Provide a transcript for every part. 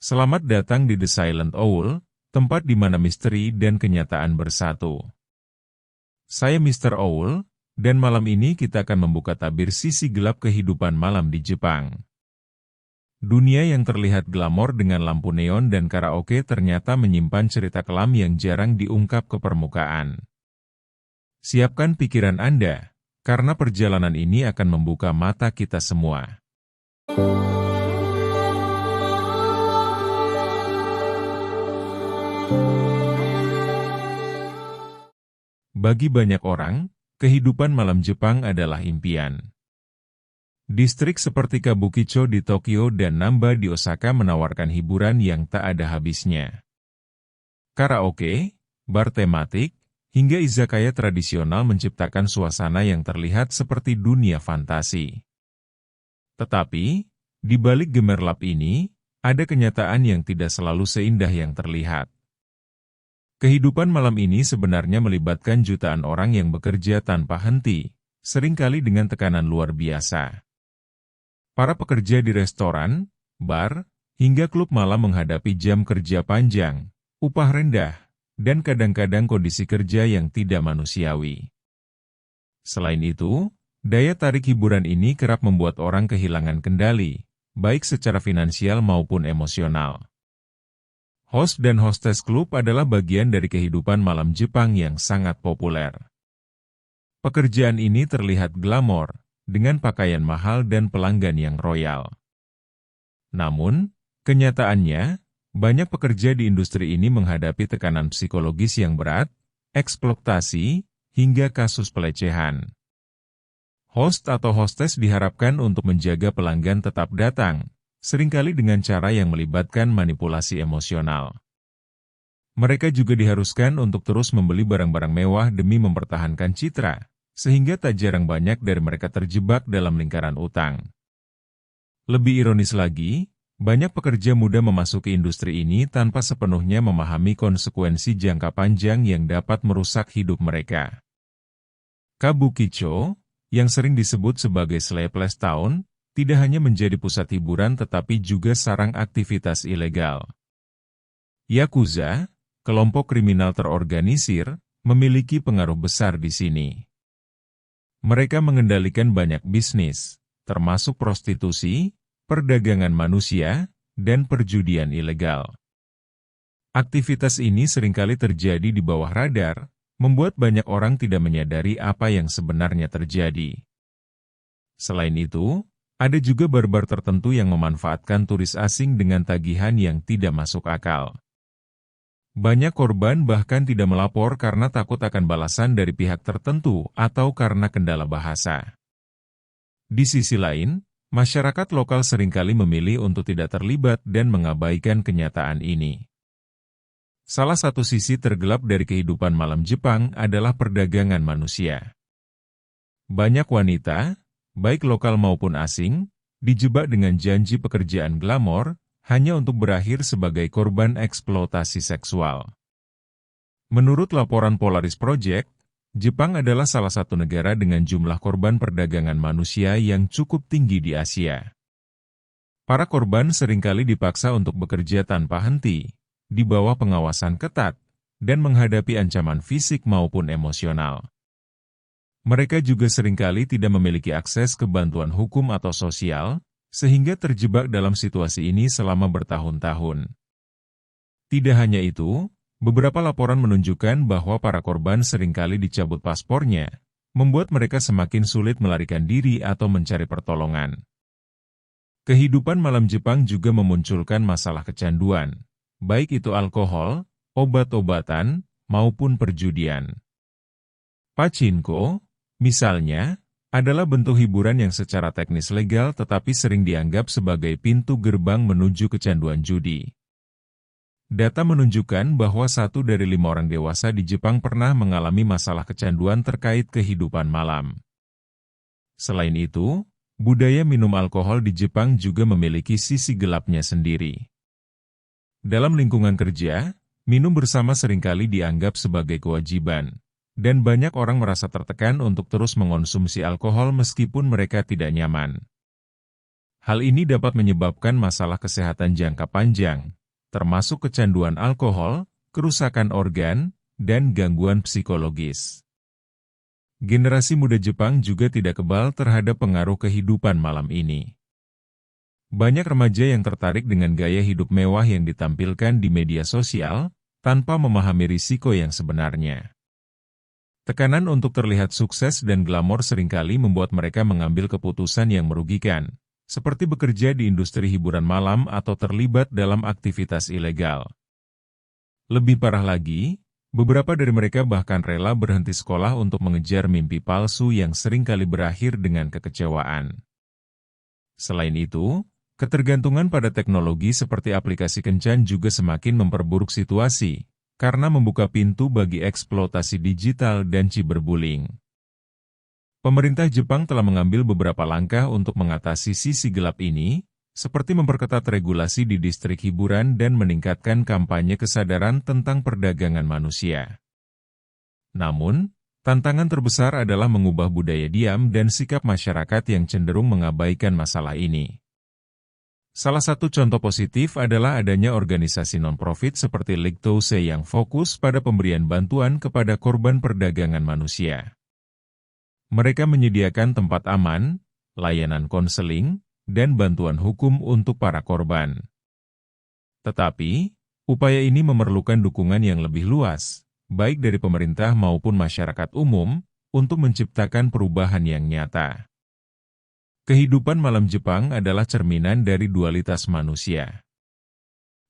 Selamat datang di The Silent Owl, tempat di mana misteri dan kenyataan bersatu. Saya Mr. Owl, dan malam ini kita akan membuka tabir sisi gelap kehidupan malam di Jepang. Dunia yang terlihat glamor dengan lampu neon dan karaoke ternyata menyimpan cerita kelam yang jarang diungkap ke permukaan. Siapkan pikiran Anda, karena perjalanan ini akan membuka mata kita semua. Bagi banyak orang, kehidupan malam Jepang adalah impian. Distrik seperti Kabukicho di Tokyo dan Namba di Osaka menawarkan hiburan yang tak ada habisnya. Karaoke, bar tematik, hingga izakaya tradisional menciptakan suasana yang terlihat seperti dunia fantasi. Tetapi, di balik gemerlap ini, ada kenyataan yang tidak selalu seindah yang terlihat. Kehidupan malam ini sebenarnya melibatkan jutaan orang yang bekerja tanpa henti, seringkali dengan tekanan luar biasa. Para pekerja di restoran, bar, hingga klub malam menghadapi jam kerja panjang, upah rendah, dan kadang-kadang kondisi kerja yang tidak manusiawi. Selain itu, daya tarik hiburan ini kerap membuat orang kehilangan kendali, baik secara finansial maupun emosional. Host dan hostess klub adalah bagian dari kehidupan malam Jepang yang sangat populer. Pekerjaan ini terlihat glamor, dengan pakaian mahal dan pelanggan yang royal. Namun, kenyataannya, banyak pekerja di industri ini menghadapi tekanan psikologis yang berat, eksploitasi, hingga kasus pelecehan. Host atau hostess diharapkan untuk menjaga pelanggan tetap datang, seringkali dengan cara yang melibatkan manipulasi emosional. Mereka juga diharuskan untuk terus membeli barang-barang mewah demi mempertahankan citra, sehingga tak jarang banyak dari mereka terjebak dalam lingkaran utang. Lebih ironis lagi, banyak pekerja muda memasuki industri ini tanpa sepenuhnya memahami konsekuensi jangka panjang yang dapat merusak hidup mereka. Kabukicho, yang sering disebut sebagai Sleepless Town, tidak hanya menjadi pusat hiburan tetapi juga sarang aktivitas ilegal. Yakuza, kelompok kriminal terorganisir, memiliki pengaruh besar di sini. Mereka mengendalikan banyak bisnis, termasuk prostitusi, perdagangan manusia, dan perjudian ilegal. Aktivitas ini seringkali terjadi di bawah radar, membuat banyak orang tidak menyadari apa yang sebenarnya terjadi. Selain itu, ada juga barbar tertentu yang memanfaatkan turis asing dengan tagihan yang tidak masuk akal. Banyak korban bahkan tidak melapor karena takut akan balasan dari pihak tertentu atau karena kendala bahasa. Di sisi lain, masyarakat lokal seringkali memilih untuk tidak terlibat dan mengabaikan kenyataan ini. Salah satu sisi tergelap dari kehidupan malam Jepang adalah perdagangan manusia. Banyak wanita, baik lokal maupun asing, dijebak dengan janji pekerjaan glamor, hanya untuk berakhir sebagai korban eksploitasi seksual. Menurut laporan Polaris Project, Jepang adalah salah satu negara dengan jumlah korban perdagangan manusia yang cukup tinggi di Asia. Para korban seringkali dipaksa untuk bekerja tanpa henti, di bawah pengawasan ketat, dan menghadapi ancaman fisik maupun emosional. Mereka juga seringkali tidak memiliki akses ke bantuan hukum atau sosial, sehingga terjebak dalam situasi ini selama bertahun-tahun. Tidak hanya itu, beberapa laporan menunjukkan bahwa para korban seringkali dicabut paspornya, membuat mereka semakin sulit melarikan diri atau mencari pertolongan. Kehidupan malam Jepang juga memunculkan masalah kecanduan, baik itu alkohol, obat-obatan, maupun perjudian. Pachinko, misalnya, adalah bentuk hiburan yang secara teknis legal tetapi sering dianggap sebagai pintu gerbang menuju kecanduan judi. Data menunjukkan bahwa 1 dari 5 orang dewasa di Jepang pernah mengalami masalah kecanduan terkait kehidupan malam. Selain itu, budaya minum alkohol di Jepang juga memiliki sisi gelapnya sendiri. Dalam lingkungan kerja, minum bersama seringkali dianggap sebagai kewajiban. Dan banyak orang merasa tertekan untuk terus mengonsumsi alkohol meskipun mereka tidak nyaman. Hal ini dapat menyebabkan masalah kesehatan jangka panjang, termasuk kecanduan alkohol, kerusakan organ, dan gangguan psikologis. Generasi muda Jepang juga tidak kebal terhadap pengaruh kehidupan malam ini. Banyak remaja yang tertarik dengan gaya hidup mewah yang ditampilkan di media sosial, tanpa memahami risiko yang sebenarnya. Tekanan untuk terlihat sukses dan glamor seringkali membuat mereka mengambil keputusan yang merugikan, seperti bekerja di industri hiburan malam atau terlibat dalam aktivitas ilegal. Lebih parah lagi, beberapa dari mereka bahkan rela berhenti sekolah untuk mengejar mimpi palsu yang seringkali berakhir dengan kekecewaan. Selain itu, ketergantungan pada teknologi seperti aplikasi kencan juga semakin memperburuk situasi, karena membuka pintu bagi eksploitasi digital dan cyberbullying. Pemerintah Jepang telah mengambil beberapa langkah untuk mengatasi sisi gelap ini, seperti memperketat regulasi di distrik hiburan dan meningkatkan kampanye kesadaran tentang perdagangan manusia. Namun, tantangan terbesar adalah mengubah budaya diam dan sikap masyarakat yang cenderung mengabaikan masalah ini. Salah satu contoh positif adalah adanya organisasi non-profit seperti League Touse yang fokus pada pemberian bantuan kepada korban perdagangan manusia. Mereka menyediakan tempat aman, layanan konseling, dan bantuan hukum untuk para korban. Tetapi, upaya ini memerlukan dukungan yang lebih luas, baik dari pemerintah maupun masyarakat umum, untuk menciptakan perubahan yang nyata. Kehidupan malam Jepang adalah cerminan dari dualitas manusia.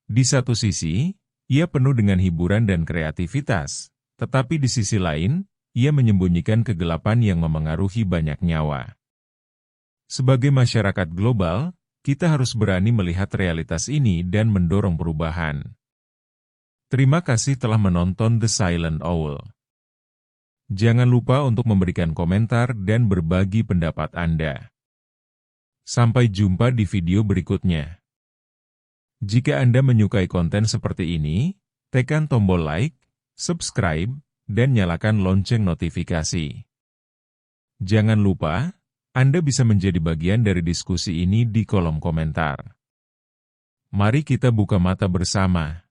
Di satu sisi, ia penuh dengan hiburan dan kreativitas, tetapi di sisi lain, ia menyembunyikan kegelapan yang memengaruhi banyak nyawa. Sebagai masyarakat global, kita harus berani melihat realitas ini dan mendorong perubahan. Terima kasih telah menonton The Silent Owl. Jangan lupa untuk memberikan komentar dan berbagi pendapat Anda. Sampai jumpa di video berikutnya. Jika Anda menyukai konten seperti ini, tekan tombol like, subscribe, dan nyalakan lonceng notifikasi. Jangan lupa, Anda bisa menjadi bagian dari diskusi ini di kolom komentar. Mari kita buka mata bersama.